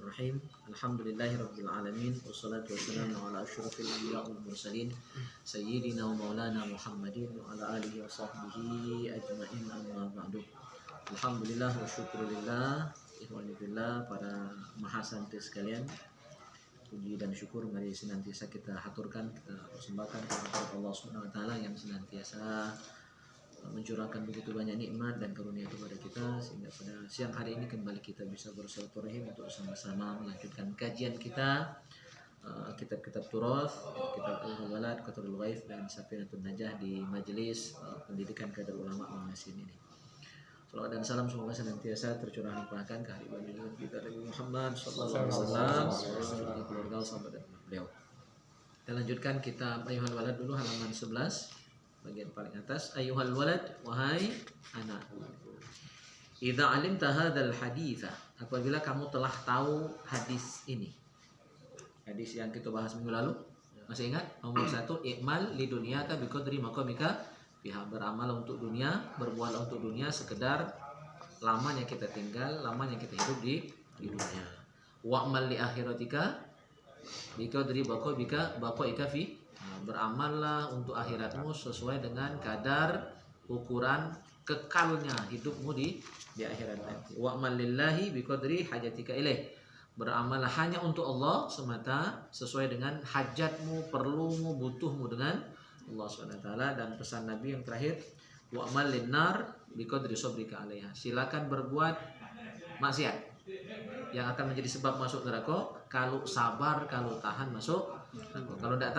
Bismillahirrahmanirrahim. Alhamdulillahirabbil alamin wassalatu wassalamu ala asyrofil anbiya'i wal mursalin sayyidina wa maulana Muhammadin wa ala alihi wa sahbihi ajmain amma ba'du. Alhamdulillah wa syukurillah ikhwani fillah, para mahasantri sekalian. Puji dan syukur mari senantiasa kita haturkan, kita persembahkan kepada Allah Subhanahu wa taala yang senantiasa mencurahkan begitu banyak nikmat dan karunia kepada kita, sehingga pada siang hari ini kembali kita bisa bersilaturahim untuk sama-sama melanjutkan kajian kita kitab-kitab Turath, kitab Al-Walad, Qatrul Ghaif dan Safinatun Najah di majelis pendidikan Kadar Ulama Al-Masin ini. Salawat dan salam semoga senantiasa tercurah limpahkan ke habiban kita Nabi Muhammad sallallahu alaihi wasallam, serta keluarga sahabat dan beliau. Kita lanjutkan kitab Ayyuhal Walad dulu, halaman 11. Bagian paling atas, ayyuhal walad, wahai anak. Idza alimta hadzal haditsa, apabila kamu telah tahu hadis ini. Hadis yang kita bahas minggu lalu, masih ingat? Nomor 1, i'mal li dunyaka bi qadri maqamika fiha, beramal untuk dunia, berbuat untuk dunia sekedar lamanya kita tinggal, lamanya kita hidup di dunia. Wa'mal li akhiratika bi qadri baqaika fi, beramallah untuk akhiratmu sesuai dengan kadar ukuran kekalnya hidupmu di akhirat nanti. Wa'mal lillahi biqadri hajatika ilaih, beramallah hanya untuk Allah semata sesuai dengan hajatmu, perlumu, butuhmu dengan Allah SWT. Dan pesan Nabi yang terakhir, wa'mal linnar biqadri sabrika alaiha, silakan berbuat maksiat yang akan menjadi sebab masuk neraka, kalau sabar, kalau tahan masuk. Kalau tidak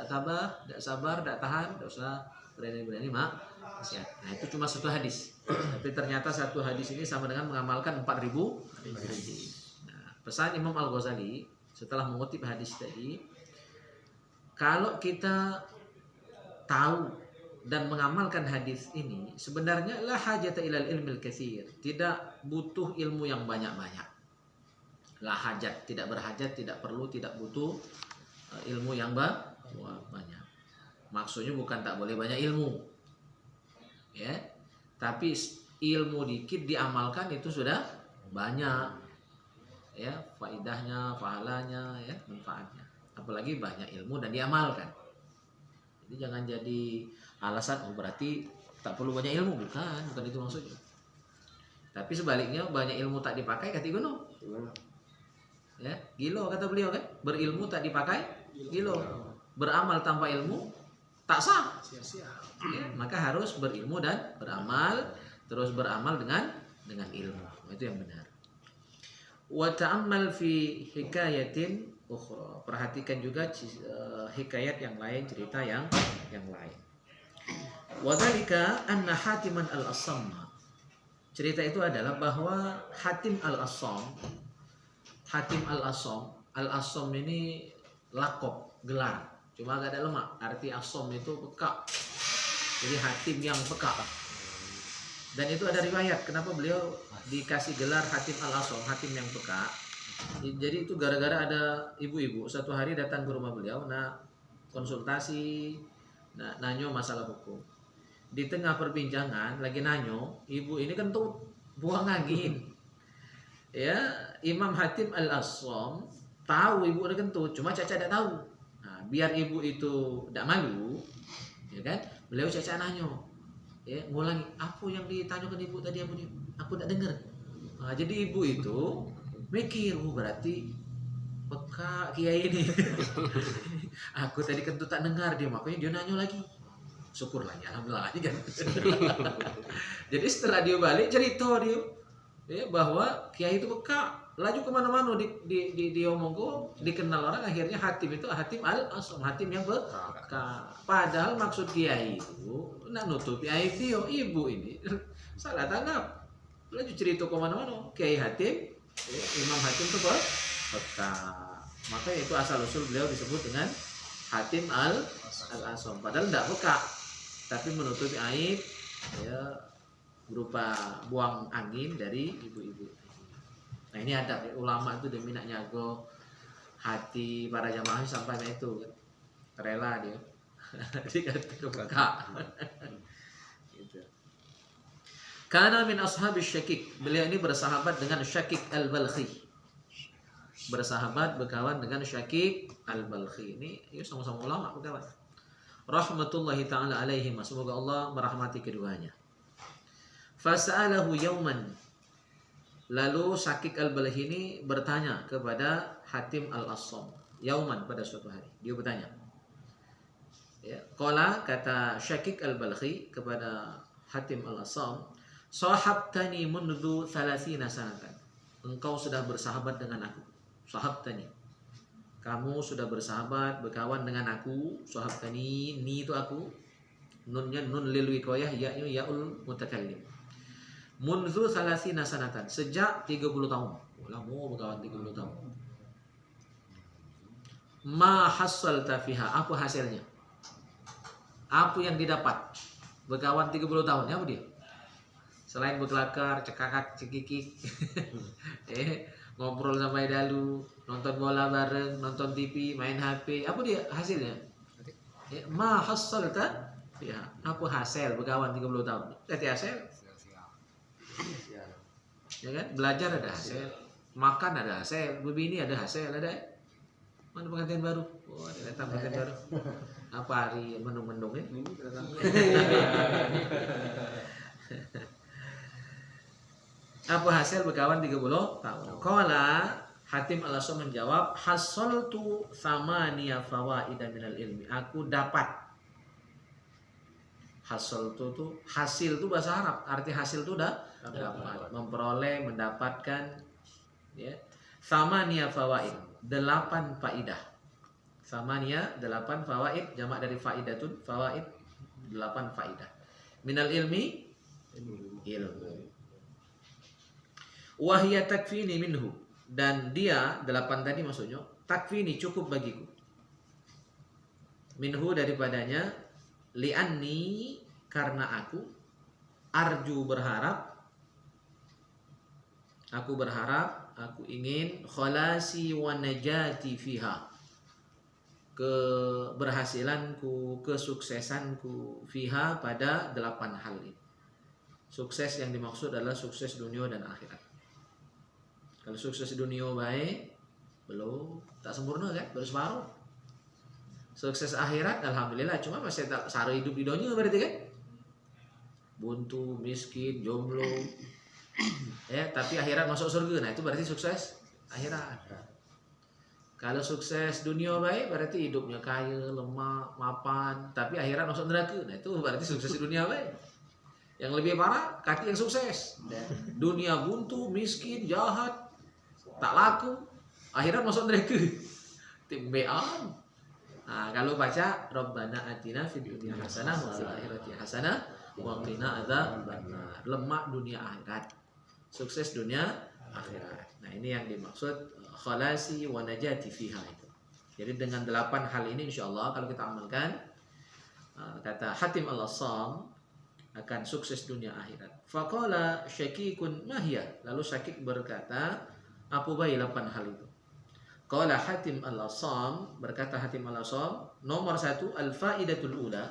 sabar, tidak tahan, tidak usah berani maksiat. Nah, itu cuma satu hadis. Tapi ternyata satu hadis ini sama dengan mengamalkan 4.000 hadis. Nah, pesan Imam Al-Ghazali setelah mengutip hadis tadi, kalau kita tahu dan mengamalkan hadis ini, sebenarnya la hajata ilal ilmil katsir, tidak butuh ilmu yang banyak-banyak. La hajat, tidak berhajat, tidak perlu, tidak butuh ilmu yang banyak. Maksudnya bukan tak boleh banyak ilmu, ya, tapi ilmu dikit diamalkan itu sudah banyak, ya, faidahnya, pahalanya, ya, manfaatnya. Apalagi banyak ilmu dan diamalkan. Jadi jangan jadi alasan berarti tak perlu banyak ilmu, bukan itu maksudnya. Tapi sebaliknya, banyak ilmu tak dipakai kata Gunung. Ya, gilo kata beliau kan, berilmu tak dipakai gilo, beramal tanpa ilmu tak sah, ya, maka harus berilmu dan beramal, terus beramal dengan ilmu, itu yang benar. Wa ta'ammal fi hikayatin ukhra, perhatikan juga hikayat yang lain, cerita yang lain. Wa dzalika anna Hatiman al-Assam, cerita itu adalah bahwa Hatim al-Assam Al-Assam ini lakop, gelar, cuma agak ada lemak. Arti Assam itu peka, jadi Hatim yang peka. Dan itu ada riwayat kenapa beliau dikasih gelar Hatim Al-Assam, Hatim yang peka. Jadi itu gara-gara ada ibu-ibu satu hari datang ke rumah beliau, konsultasi, nanyo masalah hukum. Di tengah perbincangan lagi nanyo, ibu ini kan tuh buang angin. Ya, Imam Hatim Al-Assam tahu ibu ada kentut, cuma Caca tidak tahu. Nah, biar ibu itu tidak malu, ya kan? Beliau Caca nanyo, ya, ngulangi apa yang ditanyakan ibu tadi, aku tidak dengar. Nah, jadi ibu itu mikir, berarti peka kiai ini. Aku tadi kentut tak dengar dia, makanya dia nanyo lagi. Syukurlah, ya, alhamdulillah kan. Jadi setelah dia balik cerita dia, ya, bahwa kiai itu peka, laju kemana-mana diomong, dikenal orang, akhirnya Hatim itu Hatim Al-Assam, Hatim yang peka. Padahal maksud kiai itu nak nutupi aib dia, ibu ini salah tanggap, laju cerita kemana-mana Kiai Hatim, ya, Imam Hatim itu peka. Maka itu asal usul beliau disebut dengan Hatim Al-Assam. Padahal tidak peka, tapi menutupi aib, ya, berupa buang angin dari ibu-ibu. Nah, ini adab, ya, ulama itu demi nak nyago hati para jamaah sampai itu kan, rela dia dikatakan peka. Gitu. Kana min ashabis Syakik, beliau ini bersahabat dengan Syakik al-Balkhi. bersahabat berkawan dengan Syakik Al-Balkhi. Ini sama-sama ulama berkawan. Rahmatullahi taala alaihim, semoga Allah merahmati keduanya. Fasa'alahu yauman, lalu Syakik Al-Balkhi ini bertanya kepada Hatim Al-Assam. Yauman, pada suatu hari dia bertanya. Ya, qala, kata Syakik Al-Balkhi kepada Hatim Al-Assam, sahabtani mundu 30 sanatan. Engkau sudah bersahabat dengan aku. Sahabtani, kamu sudah bersahabat berkawan dengan aku. Sahabtani, ni itu aku, nunnya nun lil wiqayah, ya-nya yaul mutakallim. Mundu 30 sanatan, sejak 30 tahun. Lama berkawan 30 tahun. Ma hassalta fiha, apa hasilnya? Apa yang didapat berkawan 30 tahun? Apa dia? Selain berkelakar, cekakak, cekikik, ngobrol sampai dalu, nonton bola bareng, nonton TV, main HP, apa dia hasilnya? Ma hassalta fiha, apa hasil berkawan 30 tahun? Berarti hasil? Ya kan? Belajar ada hasil, makan ada hasil, berbini ada hasil, ada. Mana pengantin baru? Oh, ada datang pengantin baru. Apa hari mendung-mendung ya? Apa hasil berkawan 30 tahun? Qala, Hatim Al-Assam menjawab, hasaltu thamaniya fawaida minal ilmi. Aku dapat. Hasaltu itu hasil itu bahasa Arab. Arti hasil itu dapat, memperoleh, mendapatkan, ya. Thamaniya fawaid, 8 faidah. Thamaniya 8 fawaid, jamak dari faidatun, fawaid 8 faidah. Minal ilmi, ilmu. Wahya takfini minhu, dan dia 8 tadi maksudnya takfini, cukup bagiku, minhu daripadanya, li'anni, karena aku, arju berharap, aku ingin, khalasi wa najati fiha, keberhasilanku, kesuksesanku, fiha, pada 8 hal ini. Sukses yang dimaksud adalah sukses dunia dan akhirat. Kalau sukses dunia baik, belum, tak sempurna kan, baru separuh. Sukses akhirat, alhamdulillah, cuma masih tak separuh hidup di dunia berarti kan. Buntu, miskin, jomblo, ya, tapi akhirat masuk surga, nah itu berarti sukses akhirat. Kalau sukses dunia baik, berarti hidupnya kaya, lemah, mapan, tapi akhirat masuk neraka, nah itu berarti sukses dunia baik. Yang lebih parah, kaki yang sukses, dunia buntu, miskin, jahat, tak laku, akhirat masuk neraka, timbean. Nah, kalau baca Rabbana atina fid dunya hasanah wa fil akhirati hasanah wa qina adzabannar, lemah dunia akhirat, sukses dunia akhirat. Nah, ini yang dimaksud khalasi wa najati fiha itu. Jadi dengan 8 hal ini insyaallah kalau kita amalkan, kata Hatim Al-Assam, akan sukses dunia akhirat. Faqala Syakikun mahya, lalu Syakik berkata, apa baik 8 hal itu? Qala Hatim Al-Assam, berkata Hatim Al-Assam, nomor 1, al-faidatul ula,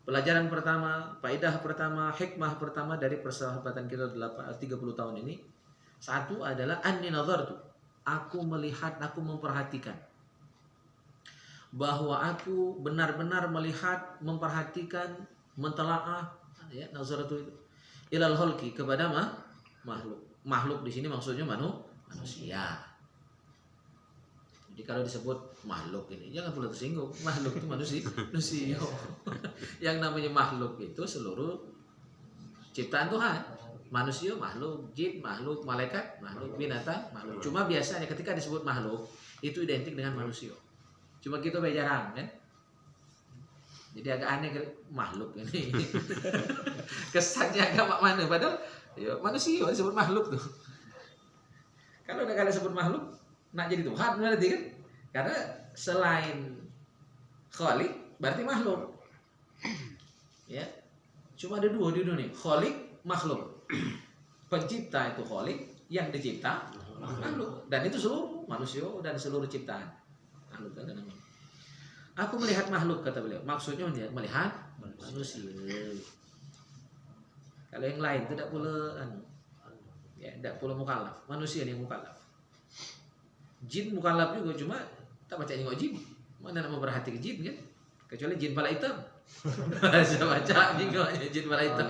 pelajaran pertama, faedah pertama, hikmah pertama dari persahabatan kita 30 tahun ini, satu adalah anni nazartu, aku melihat, aku memperhatikan, bahwa aku benar-benar melihat, memperhatikan, mentelaah, ya, nazaratu itu, ilal khalqi, kepada makhluk. Makhluk di sini maksudnya manusia. Jadi kalau disebut makhluk ini jangan pula tersinggung. Makhluk itu manusia. Yang namanya makhluk itu seluruh ciptaan Tuhan. Manusia makhluk, jin makhluk, malaikat makhluk, binatang makhluk. Cuma biasanya ketika disebut makhluk itu identik dengan manusia. Cuma kita jarang kan. Jadi agak aneh makhluk ini. Kesannya agak mana, padahal ya, manusia disebut makhluk tuh. Kalau udah kalian sebut makhluk, nak jadi Tuhan berarti kan? Karena selain Khalik berarti makhluk. Ya, cuma ada 2 di dunia, Khalik, makhluk. Pencipta itu Khalik, yang dicipta makhluk. Dan itu seluruh manusia dan seluruh ciptaan makhluk ada namanya. Aku melihat makhluk, kata beliau. Maksudnya melihat manusia. Kalau yang lain tidak pula ya, tidak pula mukallaf, manusia yang mukallaf. Jin bukan lap juga, cuma tak baca nengok jin. Mana nak memperhati ke jin kan? Kecuali jin pala hitam. Saya baca nengoknya jin pala hitam.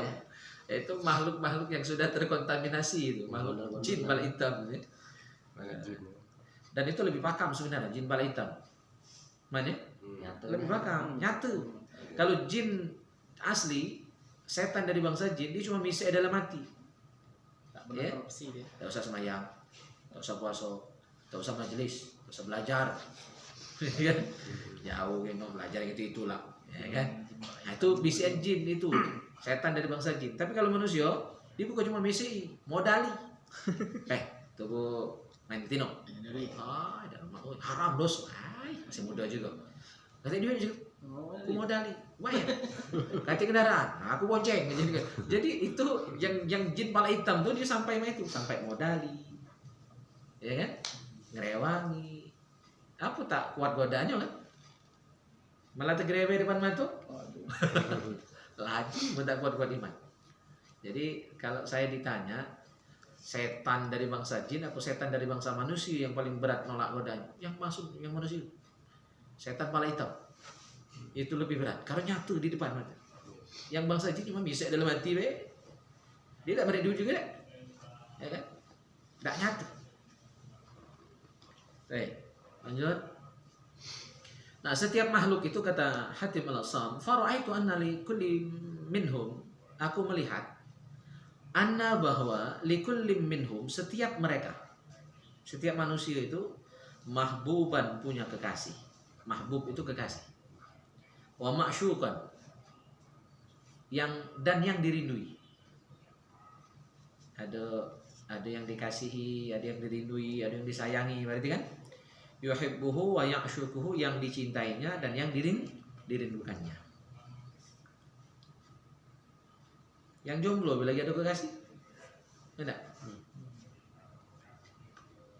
Itu makhluk-makhluk yang sudah terkontaminasi itu, makhluk jin pala hitam ya. Dan itu lebih pakam sebenarnya jin pala hitam. Mana? Lebih pakam, nyata. Kalau jin asli, setan dari bangsa jin, dia cuma bisa dalam hati. Tak berkorupsi dia. Tak usah semayang, tak usah puasa, tak usah majelis, tak usah belajar. Kan? Jauh kan belajar gitu itulah, ya kan? Nah, itu bisian jin itu, setan dari bangsa jin. Tapi kalau manusia, dia bukan cuma misi, modali. Tunggu main tino. Haram dos. Masih muda juga. Kata dia juga, aku modali. Wah ya, kaki kendaraan, aku bonceng. Jadi itu yang jin pala hitam tuh dia sampai modali, ya kan? Ngerewangi. Apa tak kuat godaannya kan? Malah tergerewe depan mata. Lagi tak kuat iman. Jadi kalau saya ditanya, setan dari bangsa jin atau setan dari bangsa manusia yang paling berat nolak godaan? Yang masuk yang manusia. Setan pala hitam. Itu lebih berat karena nyatu di depan mata. Yang bangsa jin cuma bisa dalam hati be. Dia tak beri duit juga, ya kan? Tak nyatu. Baik, lanjut. Nah, setiap makhluk itu kata Hatim al-Assam, fara'aitu anna li kulli minhum, aku melihat anna bahwa li kulli minhum, setiap mereka, setiap manusia itu mahbuban, punya kekasih. Mahbub itu kekasih. Wa ma'syukan, yang dirindui. Ada yang dikasihi, ada yang dirindui, ada yang disayangi, berarti kan? Yuhibbuhu wa ya'syukuhu, yang dicintainya dan yang dirindukannya. Yang jomblo bila lagi ada kekasih? Tidak.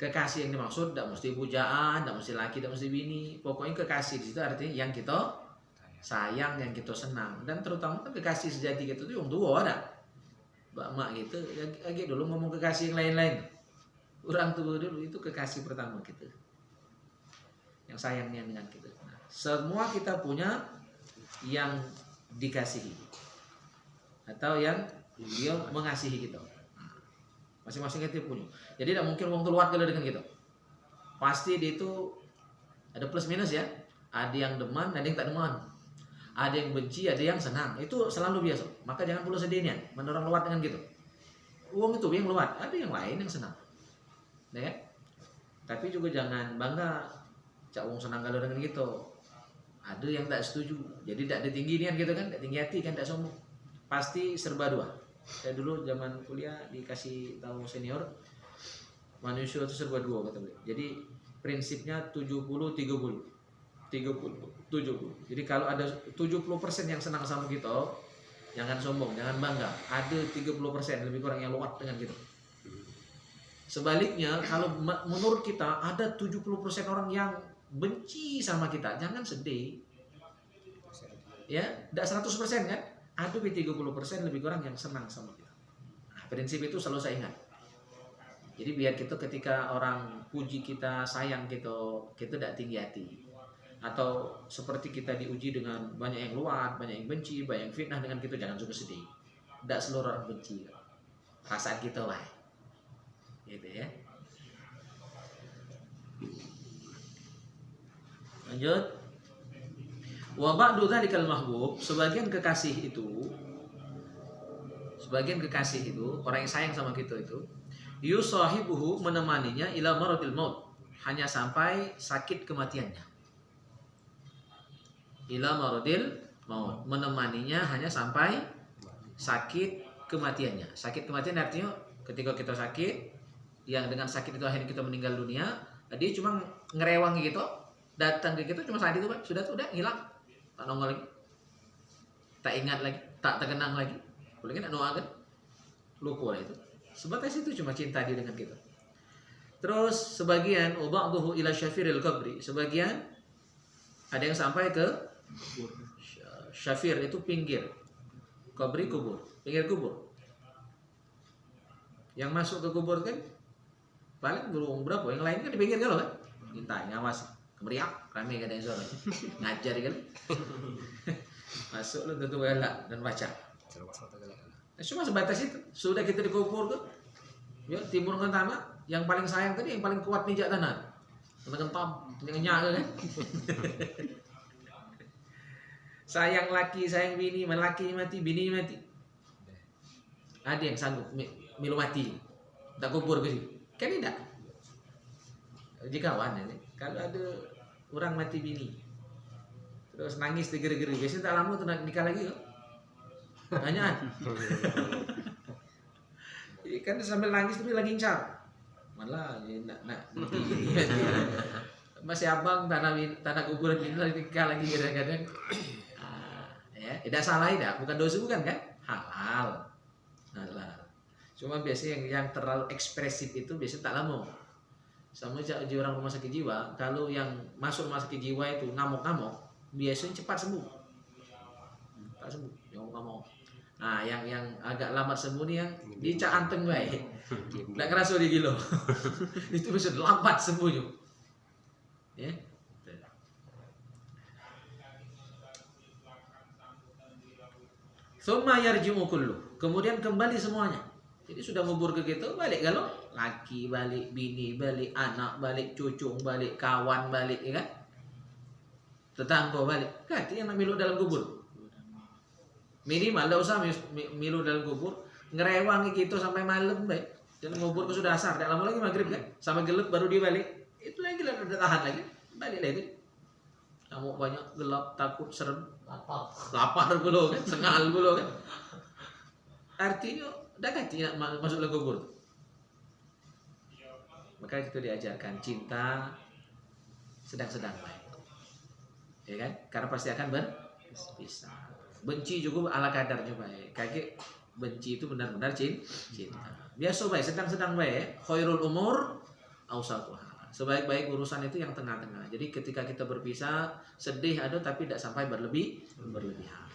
Kekasih yang dimaksud tidak mesti pujaan, tidak mesti laki, tidak mesti bini. Pokoknya kekasih di situ artinya yang kita sayang, yang kita senang. Dan terutama kekasih sejati kita itu yang tua ada. Mbak mak gitu, lagi dulu ngomong kekasih yang lain-lain. Orang tua dulu itu kekasih pertama kita. Yang sayangnya dengan kita. Nah, semua kita punya yang dikasihi atau yang dia mengasihi kita. Masing-masing kita punya. Jadi tidak mungkin orang keluar kalau dengan kita. Pasti dia itu ada plus minus ya. Ada yang deman, ada yang tak deman. Ada yang benci, ada yang senang. Itu selalu biasa. Maka jangan perlu sedihnya mendorong luar dengan gitu. Uang itu yang luar, ada yang lain yang senang. Ya. Tapi juga jangan bangga cak wong senang kalau dengan gitu. Ada yang tak setuju. Jadi tak ada tinggi nian gitu kan, tak tinggi hati kan, tak sombong. Pasti serba dua. Saya dulu zaman kuliah dikasih tahu senior, manusia itu serba dua kata beliau. Jadi prinsipnya 70-30. 70. Jadi kalau ada 70% yang senang sama kita, jangan sombong, jangan bangga. Ada 30% lebih kurang yang luat dengan kita. Sebaliknya, kalau menurut kita ada 70% orang yang benci sama kita, jangan sedih. Ya, tidak 100% kan? Ada 30% lebih kurang yang senang sama kita. Nah, prinsip itu selalu saya ingat. Jadi biar kita ketika orang puji kita, sayang kita tidak tinggi hati. Atau seperti kita diuji dengan banyak yang luar, banyak yang benci, banyak yang fitnah dengan kita, jangan juga sedih. Tidak seluruh orang benci. Perasaan kita lah. Gitu ya. Lanjut. Wa ba'du dzalikal mahbub, sebagian kekasih itu, orang yang sayang sama kita itu, yusahibuhu, menemaninya ila maradil maut, hanya sampai sakit kematiannya. Ila maradil maut, menemaninya hanya sampai sakit kematiannya. Sakit kematian artinya ketika kita sakit, yang dengan sakit itu akhirnya kita meninggal dunia, dia cuma ngerewangi gitu, datang ke kita cuma saat itu, Pak, sudah hilang, tak nongol lagi, tak ingat lagi, tak terkenang lagi, boleh kan doa kan, lupa itu. Sebatas itu cuma cinta dia dengan kita. Terus sebagian ba'dhuhu ila syafiril qabri, sebagian ada yang sampai ke syafir, itu pinggir, qabri kubur, pinggir kubur. Yang masuk ke kubur kan paling berapa, yang lain kan di pinggir kalau kan, minta ngawas kemeriak rame kadang sore ngajar kan. Masuk lu tentu galak dan baca. Cuma sebatas itu. Sudah kita dikubur tuh. Ya, timur dengan tanah, yang paling sayang tadi yang paling kuat pijak tanah. Kena kentam, nyenyak kan. Sayang laki, sayang bini, laki mati, bini mati. Ada yang sanggup milu mati. Tak kubur ke situ. Kan tidak. Jika kawan ya, kalau ada orang mati bini, terus nangis tegeri-geri, biasanya tak lama tuh nikah lagi kok. Tanyaan. Kan sambil nangis tapi lagi incar. Malah nak masih abang tanah kuburan ini lagi nikah lagi kadang-kadang. Ya, tidak salah tidak, bukan dosa bukan kan? Halal. Cuma biasanya yang terlalu ekspresif itu biasanya tak lama. Sama aja orang rumah sakit jiwa, kalau yang masuk rumah sakit jiwa itu ngamuk-ngamuk, biasanya cepat sembuh. Tak sembuh, ngamuk-ngamuk. Nah, yang agak lambat sembuh nih yang dicak anteng baik. Nggak kerasa dia gila. Itu bisa lambat sembuhnya. Ya. Tsumma yarji'u kullu. Kemudian kembali semuanya. Jadi sudah ngubur ke gitu, balik kalau laki balik, bini balik, anak balik, cucu balik, kawan balik, ya kan? Tetangga balik. Ganti yang milu dalam kubur. Minimal tidak usah milu dalam kubur, ngerewangi gitu sampai malam baik. Dan ngubur ke sudah asar, tidak lama lagi maghrib kan? Sampai gelap baru dia balik. Itu lagi lah udah tahan lagi, balik lagi. Kamu banyak gelap, takut, serem, lapar belum kan, sengal belum kan? Artinya udah ganti masuk ke kubur. Maka itu diajarkan cinta sedang-sedang baik, ya kan? Karena pasti akan berpisah. Benci juga ala kadar juga ya. Kayak benci itu benar-benar cinta. Biasa baik, sedang-sedang baik. Khairul umur awsatuha. Sebaik-baik urusan itu yang tengah-tengah. Jadi ketika kita berpisah, sedih ada tapi tidak sampai berlebihan.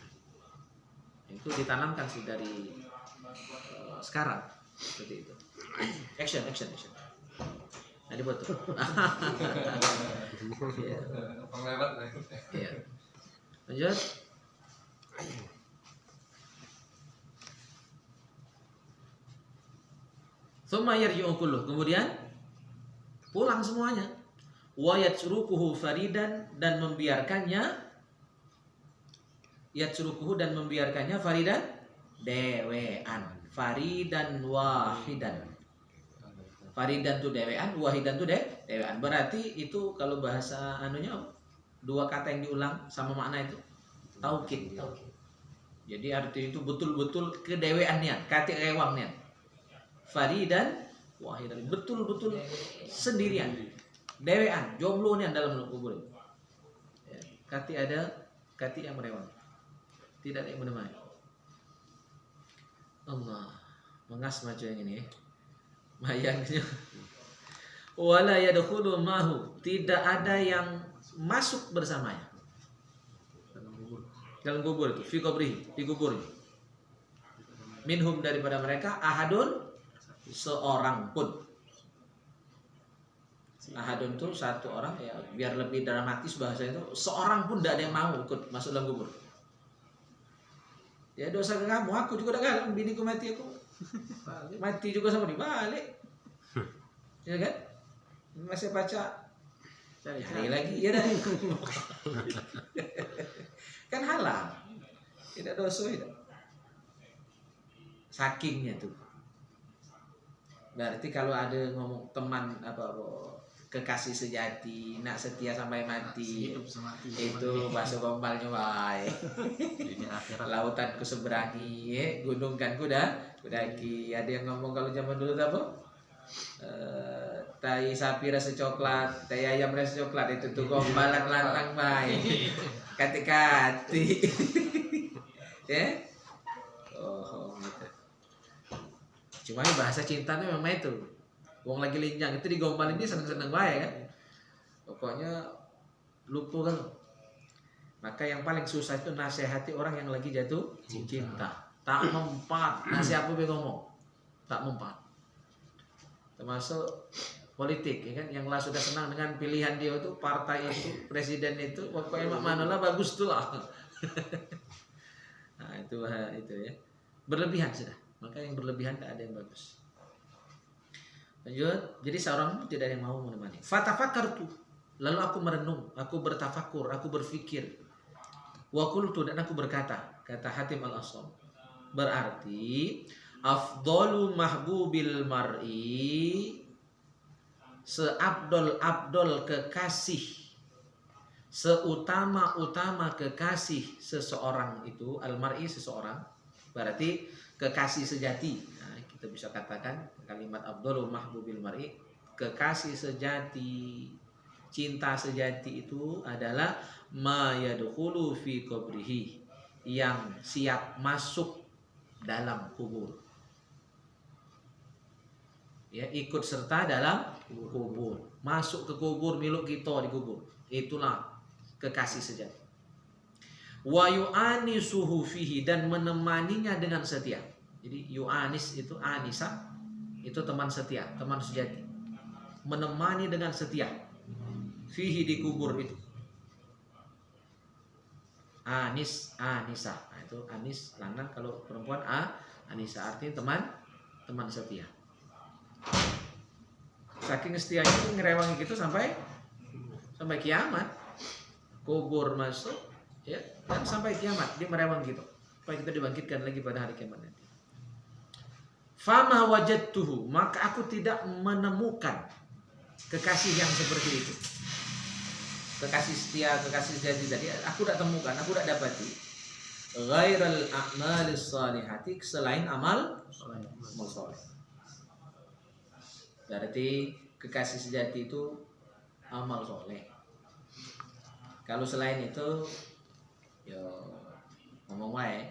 Itu ditanamkan sih dari sekarang seperti itu. Action. Nah, betul. Iya. Lanjut. Tsumma yarji'u kulluh. Kemudian pulang semuanya. Wa yatrukuhu faridan dan membiarkannya faridan dewean. Faridan wahidan. Faridan tu dewean, wahidan tu dewean. Berarti itu kalau bahasa anunya dua kata yang diulang sama makna itu taukid. Jadi arti itu betul-betul kedeweannya, kati rewangnya. Faridan wahidan, betul-betul sendirian. Dewean, jomblo nih dalam kubur. Ya, kati yang merewang. Tidak ada yang menemani. Allah, mengas macam yang ini. Mayangnya. Wala yadkhulu mahu, tidak ada yang masuk bersamanya. Dalam kubur itu, fi kubrihi, di kuburnya. Minhum daripada mereka ahadun, seorang pun. Ahadun itu satu orang ya, biar lebih dramatis bahasa itu, seorang pun tidak ada yang mau ikut masuk dalam kubur. Ya dosa ke kamu, aku juga udah galak, biniku mati aku. Mati juga sama dibalik. Ya kan? Masih baca cari lagi ya dah. Kan halal. Tidak dosa itu. Sakingnya tuh. Berarti kalau ada ngomong teman kekasih sejati, nak setia sampai mati, itu bahasa gombalnya wae. Lautan ku seberangi, gunung kan kudaki. Ada yang ngomong kalau zaman dulu apa? Tai sapi rasa coklat, tai ayam rasa coklat, itu tuh gombalan lantang baik. Kati-kati. Ya? Oh, gitu. Cuma bahasa cintanya memang itu. Wong lagi linjang itu digombalin dia seneng-seneng baik kan. Pokoknya lupa kan. Maka yang paling susah itu nasihati orang yang lagi jatuh cinta. Tak mempan. Nasihat apa dia ngomong? Tak mempan. Termasuk politik, ya kan? Yang lah sudah senang dengan pilihan dia itu, partai itu, presiden itu, pokoknya mana lah bagus tuh lah. Nah, itu ya. Berlebihan sudah. Maka yang berlebihan tidak ada yang bagus. Lanjut. Jadi seorang tidak ada yang mau menemani. Fatafakkartu. Lalu aku merenung, aku bertafakur, aku berfikir. Wa qultu, dan aku berkata, kata Hatim al-Asam. Berarti afdalu mahbubil mar'i, seabdol-abdol kekasih, seutama-utama kekasih seseorang itu, al-mar'i seseorang, berarti kekasih sejati. Nah, kita bisa katakan kalimat afdalu mahbubil mar'i, kekasih sejati, cinta sejati itu adalah ma yadkhulu fi qabrihi, yang siap masuk dalam kubur. Ya, ikut serta dalam kubur, masuk ke kubur, milik kita di kubur. Itulah kekasih sejati. Wa yu'anisuhu fihi, dan menemaninya dengan setia. Jadi yu'anis itu anisa, itu teman setia, teman sejati. Menemani dengan setia. Fihi, di kubur itu. Anis, anisa. Nah, itu anis lanang, kalau perempuan anisa, artinya teman setia. Saking setianya itu ngerewangi gitu sampai kiamat. Kubur masuk, ya, dan sampai kiamat dia merewang gitu. Supaya kita dibangkitkan lagi pada hari kiamat nanti. Fama wajadtuhu, maka aku tidak menemukan kekasih yang seperti itu. Kekasih setia, kekasih sejati tadi aku tidak temukan, aku tidak dapati. Ghairal a'malis salihati, selain amal soleh. Berarti kekasih sejati itu amal soleh. Kalau selain itu, yo ngomong wae.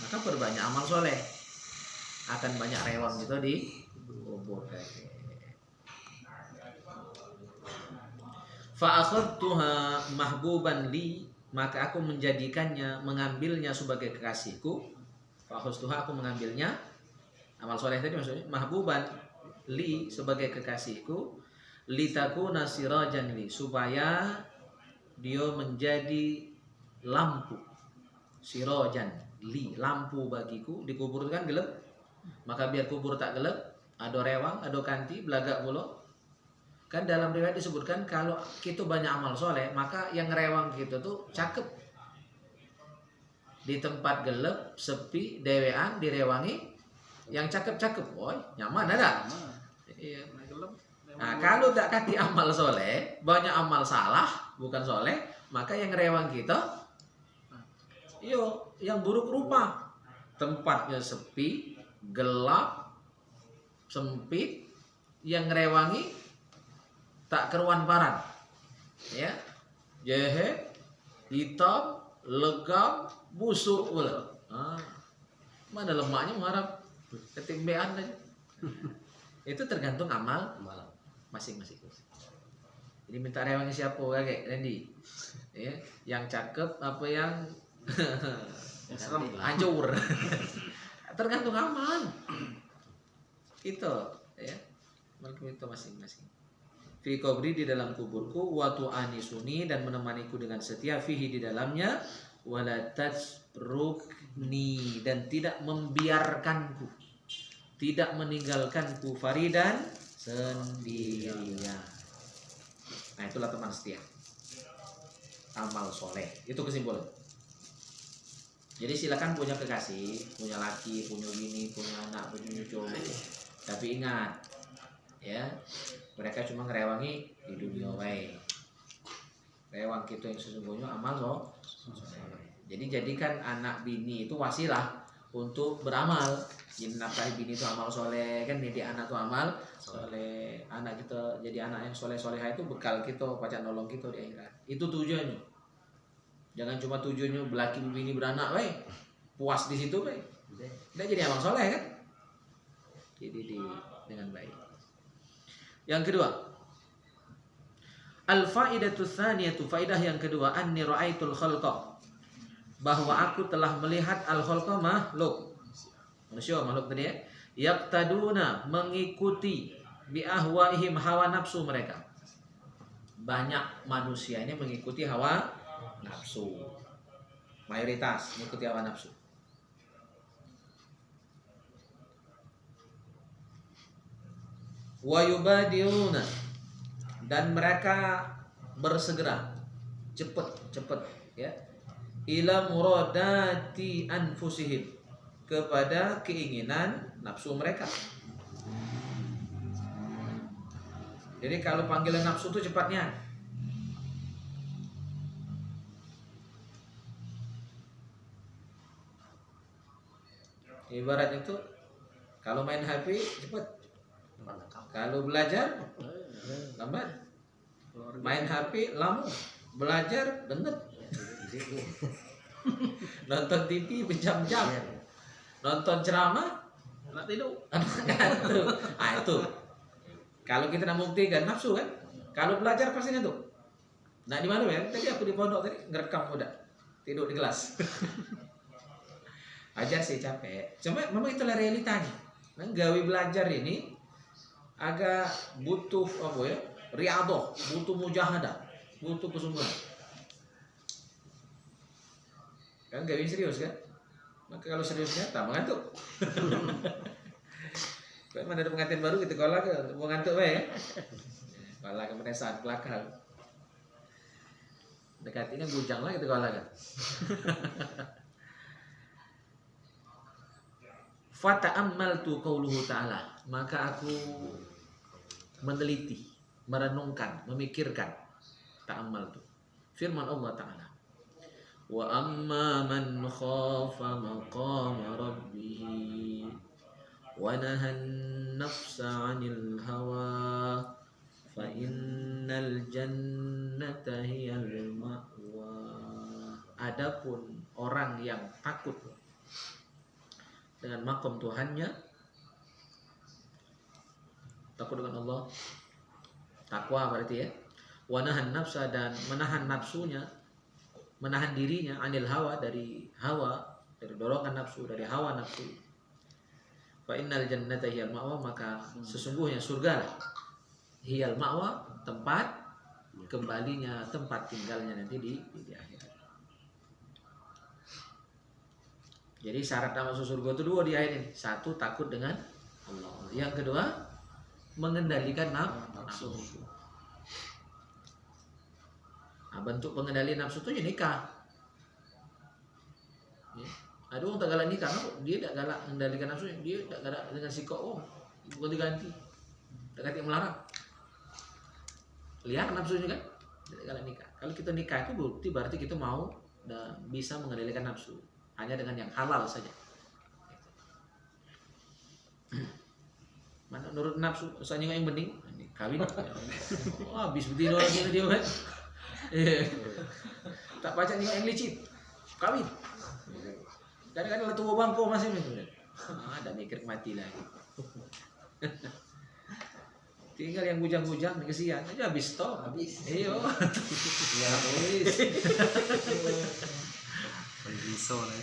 Maka perbanyak amal soleh, akan banyak rewang gitu di kubur. Fa akhadtuha mahbuban li, maka aku mengambilnya sebagai kekasihku. Fa akhadtuha, aku mengambilnya, amal soleh tadi maksudnya mahbuban li, sebagai kekasihku, litakuna sirajan li, supaya dia menjadi lampu, sirajan li, lampu bagiku. Di kubur itu kan gelap, maka biar kubur tak gelap, ada rewang, ada kanti, belagak pula. Kan dalam riwayat disebutkan kalau kita banyak amal soleh, maka yang rewang kita tuh cakep. Di tempat gelap, sepi, dewean, direwangi, yang cakep-cakep, boy, nyaman ada. Iya. Nah, kalau tak kati amal soleh, banyak amal salah, bukan soleh, maka yang rewang kita, yo, yang buruk rupa. Tempatnya sepi, gelap, sempit, yang ngerewangi tak keruan paran, ya, jehe, hitam, legam, busuk pula. Mana lemaknya marah, ketimbean aja. Itu tergantung amal masing-masing. Jadi minta rewangi siapa kayak Randy, ya, yang cakep apa yang hancur. Tergantung amal. Itu, ya, itu masing-masing. Fi qabri, di dalam kuburku, wa tu'anisuni, dan menemaniku dengan setia, fihi, di dalamnya, wala tajrukni, dan tidak membiarkanku, tidak meninggalkanku, faridan, sendirian. Nah, itulah teman setia, amal soleh. Itu kesimpulan. Jadi silakan punya kekasih, punya laki, punya bini, punya anak, punya cucu, tapi ingat, ya, mereka cuma ngerewangi di dunia wae. Rewang kita yang sesungguhnya amal soleh. Jadi jadikan anak bini itu wasilah untuk beramal. Jadi nafkahi bini itu amal soleh, kan jadi anak itu amal soleh. Anak kita jadi anak yang soleh-solehah itu bekal kita, pacak nolong kita di akhirat. Itu tujuannya. Jangan cuma tujuannya belaki bini beranak wae, puas di situ wae. Udah jadi amal soleh kan? Jadi dengan baik. Yang kedua, al-faidatu tsaniyatu, faidah yang kedua, anni ra'aitul khalqa bahwa aku telah melihat al-khalqa makhluk manusia makhluk tadi ya, yaqtaduna mengikuti bi ahwaihim hawa nafsu mereka. Banyak manusia ini mengikuti hawa nafsu, mayoritas mengikuti hawa nafsu. Wa yubadiruna, dan mereka bersegera cepat ya, ila muradati anfusihim, kepada keinginan nafsu mereka. Jadi kalau panggilan nafsu itu cepatnya. Ibaratnya itu kalau main HP cepat, kalau belajar lambat. Main HP lama, belajar bener. Nonton TV berjam-jam, nonton ceramah anak tidur. Ah itu. Kalau kita nak buktikan nafsu kan, kalau belajar pasti ngantuk. Nah di mana ya? Tadi aku di pondok tadi ngerekam udah tidur di kelas. Ajar sih capek. Cuma memang itulah realitanya. Nah, gawe belajar ini agak butuh apa ya? Riyadhah, butuh mujahadah, butuh kesungguhan. Kan gawe serius kan? Maka kalau seriusnya tak mengantuk. Kalau ada pengantin baru gitu kalau ke mau ngantuk ya. Kalau kemudian saat belakang. Dekatinya bujang lah gitu kalau kan. Fata'ammaltu qauluhu ta'ala, maka aku meneliti, merenungkan, memikirkan ta'ammaltu firman Allah Ta'ala. Wa amma man khafa maqama rabbih wa nahan nafsa 'anil hawa fa innal jannata hiyal ma'wa. Adapun orang yang takut dengan makom Tuhannya, takut dengan Allah, takwa berarti ya, wa nahan nafsa, dan menahan nafsunya, menahan dirinya, anil hawa, dari hawa, dari dorongan nafsu, dari hawa nafsu. Fa innal jannata hiyal ma'wa, maka sesungguhnya surga lah, hiyal ma'wa, tempat kembalinya, tempat tinggalnya nanti di akhirat. Jadi syarat masuk surga itu dua di ayat ini. Satu, takut dengan Allah. Yang kedua, mengendalikan nafsu. Nah, bentuk pengendalian nafsu itu nikah. Ya. Ada orang tak galak nikah, dia tak galak mengendalikan nafsu, dia tak galak dengan sikap ganti-ganti, tak ganti melarang. Lihat nafsunya kan, dia tak galak nikah. Kalau kita nikah itu bukti berarti kita mau dan bisa mengendalikan nafsu, hanya dengan yang halal saja. Mana menurut nafsu, usahanya yang bening, kawin. Oh, habis betina lagi dia kan. Tak baca nih yang licin, kawin. Kadang-kadang tua bangko masih macam ni. Ada mikir mati lagi. Tinggal yang bujang-bujang kesian aja habis stop. Habis. Iyo. Ya habis. Risau lah.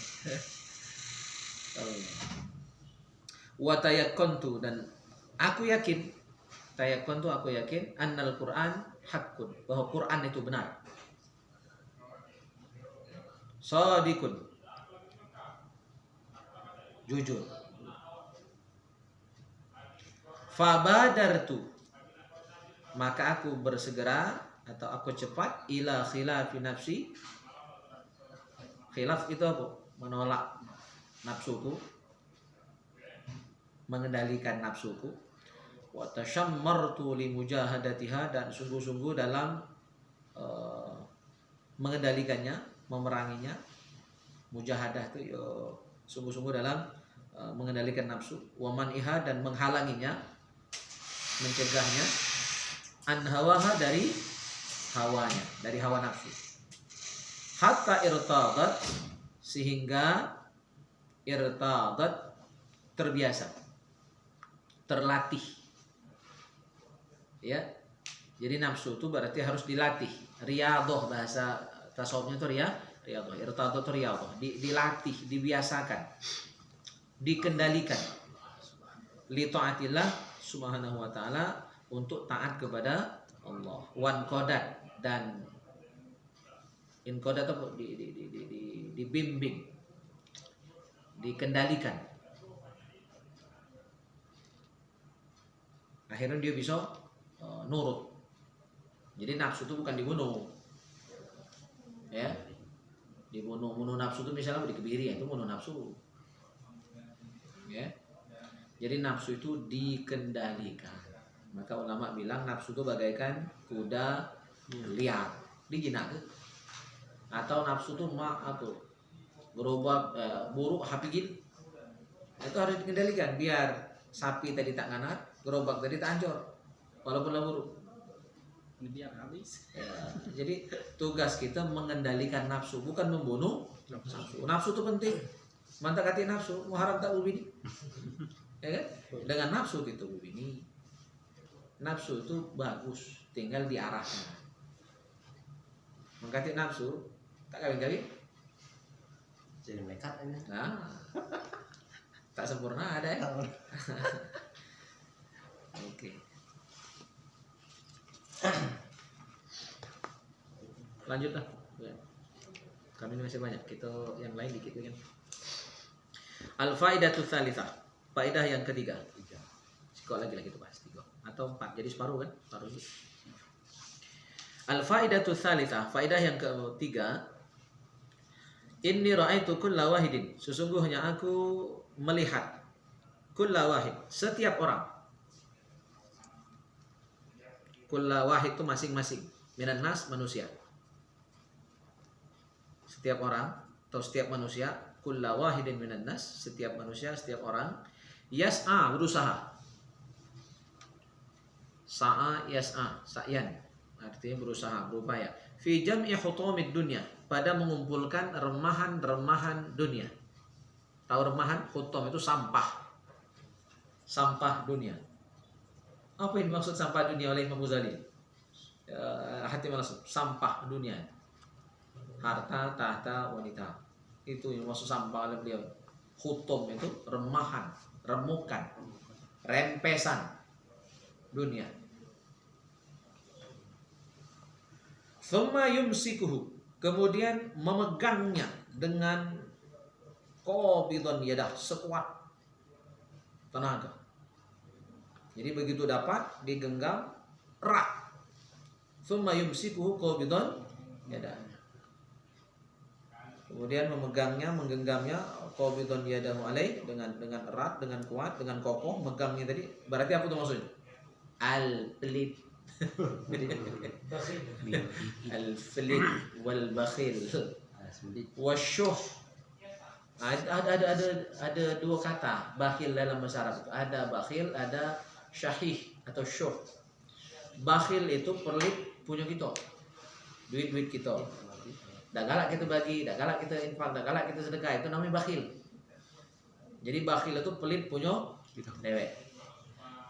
Wa tayakkuntu, dan aku yakin, tayakkuntu aku yakin, annal Quran haqqun, bahwa Quran itu benar. Shadiqun, jujur. Fabadartu, maka aku bersegera atau aku cepat, ila khilafi nafsi. Khilaf itu apa? Menolak nafsuku, mengendalikan nafsuku. Wa tashammartu li mujahadatiha, dan sungguh-sungguh dalam mengendalikannya, memeranginya. Mujahadah itu sungguh-sungguh dalam mengendalikan nafsu. Wa man'iha, dan menghalanginya, mencegahnya. An hawaha, dari hawanya, dari hawa nafsu. Hatta irtadat, sehingga irtadat terbiasa, terlatih. Ya. Jadi nafsu itu berarti harus dilatih. Riyadhah, bahasa tasawufnya itu Riyadhah, irtadat riyadhah, dilatih, dibiasakan, dikendalikan. Li taatillah subhanahu wa ta'ala, untuk taat kepada Allah. Wan qadat, dan inqadat itu dibimbing, dikendalikan. Akhirnya dia bisa nurut. Jadi nafsu itu bukan dibunuh, ya. Dibunuh nafsu itu misalnya dikebiri, ya, itu bunuh nafsu, ya. Jadi nafsu itu dikendalikan. Maka ulama bilang nafsu itu bagaikan kuda liar, dijinak. Atau nafsu itu gerobak buruk hapigin, itu harus dikendalikan biar sapi tadi tak nganat, gerobak tadi tak hancur, walaupun buruk. Biar habis. Ya, jadi tugas kita mengendalikan nafsu, bukan membunuh nafsu. Nafsu itu penting. Mantap kati nafsu, muharam tak ubini. Ya kan? Dengan nafsu kita ubini. Nafsu itu bagus, tinggal diarahkan. Mengkati nafsu, tak kawin-kawin. Jadi nekat ini. Nah, tak sempurna ada ya. Oke. Lanjutlah. Kami masih banyak. Kita yang lain dikit kan. Al-faidatu tsalitsah. Faedah yang ketiga. Sikok lagi kita bahas 3 atau 4. Jadi separuh kan? Separuh ini. Al-faidatu tsalitsah. Faedah yang ketiga. Inni ra'aitu kulla wahidin. Sesungguhnya aku melihat kulla wahid, setiap orang. Kulla wahid itu masing-masing. Minan nas, manusia. Setiap orang atau setiap manusia, kulla wahidin minan nas, setiap manusia, setiap orang, yas'a, berusaha. Sa'a yas'a, sa'yan, artinya berusaha, berupaya. Fi jam'i hutumid dunya, pada mengumpulkan remahan-remahan dunia. Tahu remahan? Hutum itu sampah. Sampah dunia. Apa yang dimaksud sampah dunia oleh Imam Ghazali? Hati maksud sampah dunia. Harta, tahta, wanita. Itu yang maksud sampah oleh beliau. Hutum itu remahan, remukan, rempesan dunia. Thumma yumsikuhu, kemudian memegangnya dengan qabidhan yadah, sekuat tenaga. Jadi begitu dapat digenggam erat. Thumma yumsikuhu qabidhan yadah. Kemudian memegangnya, menggenggamnya qabidhan yadahu alaih, dengan erat, dengan kuat, dengan kokoh, megangnya tadi. Berarti apa itu maksudnya? Al-pelit. Al-filit wal bakhil wasyuh. Ada 2 kata bakhil dalam bahasa Arab. Ada bakhil, ada syahih atau syuh. Bakhil itu pelit punya kita, duit kita. Dak galak kita bagi, dak galak kita infak, dak galak kita sedekah, itu namanya bakhil. Jadi bakhil itu pelit punya dewek.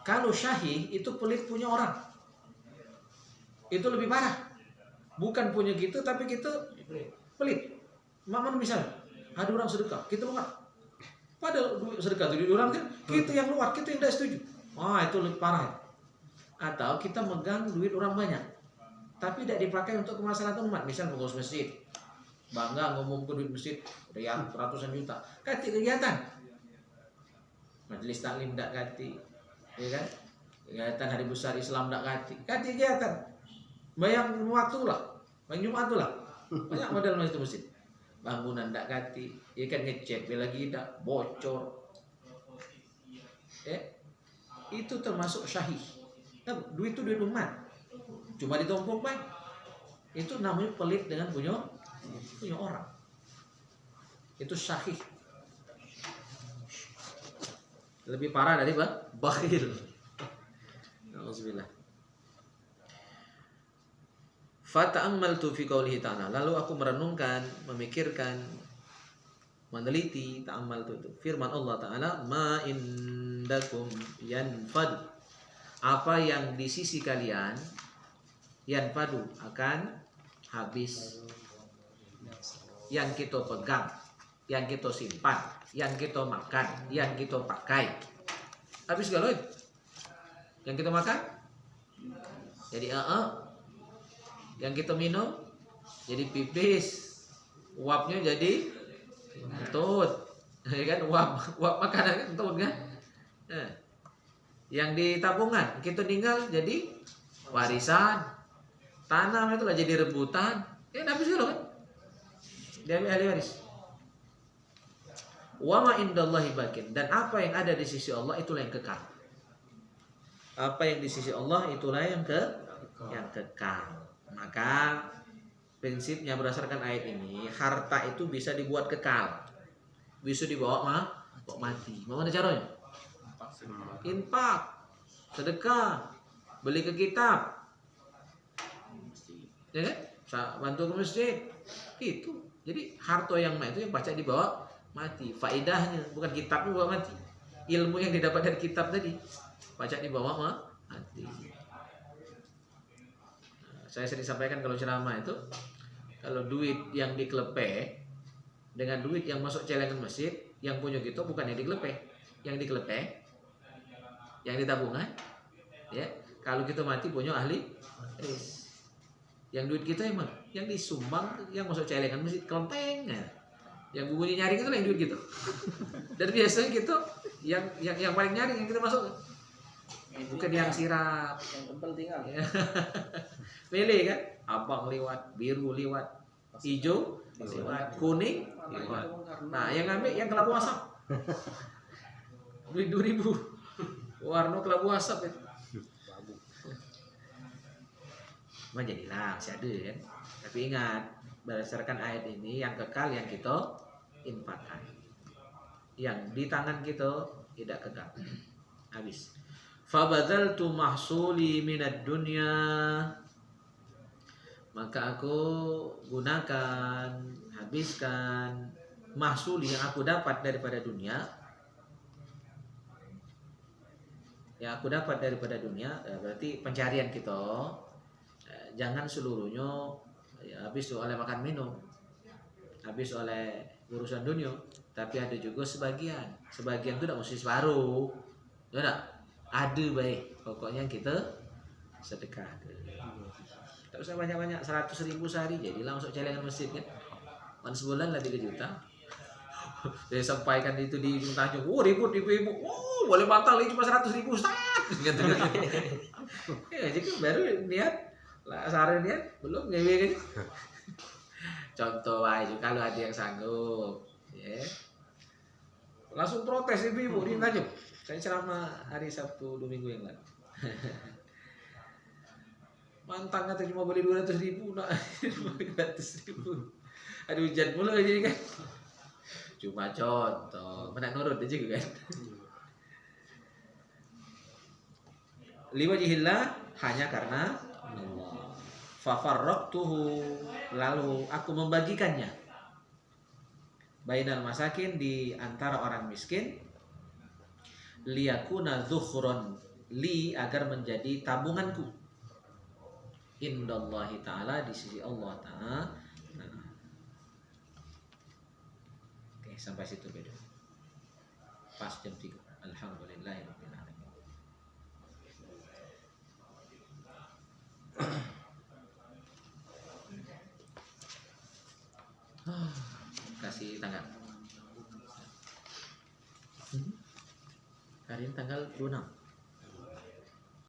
Kalau syahih itu pelit punya orang. Itu lebih parah. Bukan punya kita tapi kita pelit. Maman misalnya ada orang sedekah, kita luar. Padahal duit sedekah itu duit orang kan, kita yang luar, kita yang tidak setuju. Wah, itu lebih parah. Atau kita megang duit orang banyak, tapi tidak dipakai untuk kemaslahatan umat. Misal pengurus masjid, bangga ngomong ke duit masjid, ratusan juta. Kati kegiatan. Majelis taklim tak kati, ya kan? Kegiatan hari besar Islam tak kati kegiatan. Bayang waktu lah, bayang Jumat lah, banyak modal masjid. Bangunan tak kati, ya kan ngecek lagi tak bocor. Itu termasuk syahih. Nah, duit itu duit umat, cuma ditumpuk baik. Itu namanya pelit dengan punya orang. Itu syahih. Lebih parah dari bakhil. Alhamdulillah. Fata'ammaltu fi qoulihi ta'ala, lalu aku merenungkan, memikirkan, meneliti, ta'ammaltu itu firman Allah Ta'ala, ma indakum yanfad, apa yang di sisi kalian yanfadu akan habis. yang kita pegang, yang kita simpan, yang kita makan, yang kita pakai. Habis galoin. Yang kita makan jadi yang kita minum jadi pipis, uapnya jadi kentut, ya kan? Uap makanan kentut kan? Yang di tabungan kita tinggal jadi warisan, tanah itulah jadi rebutan, ya habis dulu kan? Dia ahli waris. Wa ma indallahi bakin, dan apa yang ada di sisi Allah itulah yang kekal. Apa yang di sisi Allah itulah yang kekal. Maka prinsipnya berdasarkan ayat ini, harta itu bisa dibuat kekal, bisa dibawa mati. Mau mana caranya? Infak, sedekah, beli ke kitab, ya kan? Bantu ke masjid, itu. Jadi harta yang itu yang baca dibawa mati. Faedahnya bukan kitabnya bawa mati, ilmu yang didapat dari kitab tadi baca dibawa mati. Saya sering sampaikan kalau ceramah itu, kalau duit yang dikelepe dengan duit yang masuk celengan masjid, yang punya kita bukan yang dikelepe, yang dikelepe, yang di tabungan, ya. Kalau kita mati punya ahli waris. Yang duit kita yang mana? Yang disumbang, yang masuk celengan masjid kelenteng. Ya. Yang bunyi nyari itu lah yang duit kita. Dan biasanya kita yang paling nyari yang kita masuk, bukan yang sirap, yang kempel tinggal. Ya. Pilih kan, abang lewat, biru lewat, hijau lewat, kuning lewat. Nah, yang ngambil yang kelabu asap. Duit 2000. Warna kelabu asap itu. Mah jadilah masih ada kan. Tapi ingat, berdasarkan ayat ini yang kekal yang kita infakkan. Yang di tangan kita tidak kekal. Habis. Fabadzaltu mahsuli minad dunya, maka aku gunakan, habiskan mahsul yang aku dapat daripada dunia. Yang aku dapat daripada dunia, berarti pencarian kita jangan seluruhnya habis oleh makan minum, habis oleh urusan dunia, tapi ada juga sebagian itu tidak mesti separuh, ya tak? Ada baik, pokoknya kita sedekah. Tak usah banyak-banyak, 100.000 sehari jadilah masuk celengan masjid kan. Sebulan lah 3 juta. Saya sampaikan itu di Tanjung. Oh, ribut ibu-ibu. Oh, boleh batal ini cuma 100.000 Ustaz. Gitu. Ya, jadi baru niat lah, saran niat belum ngewe kan. Contoh aja kalau ada yang sanggup, ya. Langsung protes ibu-ibu di Tanjung. Saya ceramah hari Sabtu 2 minggu yang lalu. Mantang kata cuma boleh 200.000, nak 200.000. Aduh, hujan mulu jadi kan. Cuma contoh, mana nurut aja juga kan. Liwajihillah, hanya karena Allah. Fafarraqtuhu, lalu aku membagikannya. Bainal masakin, di antara orang miskin. Liyakuna dzukhron li, agar menjadi tabunganku. Indallahi ta'ala, di sisi Allah ta'ala. Oke, sampai situ beda. Pas jam 3. Alhamdulillahirabbil alamin. Kasih tanggal. Hari ini tanggal 26.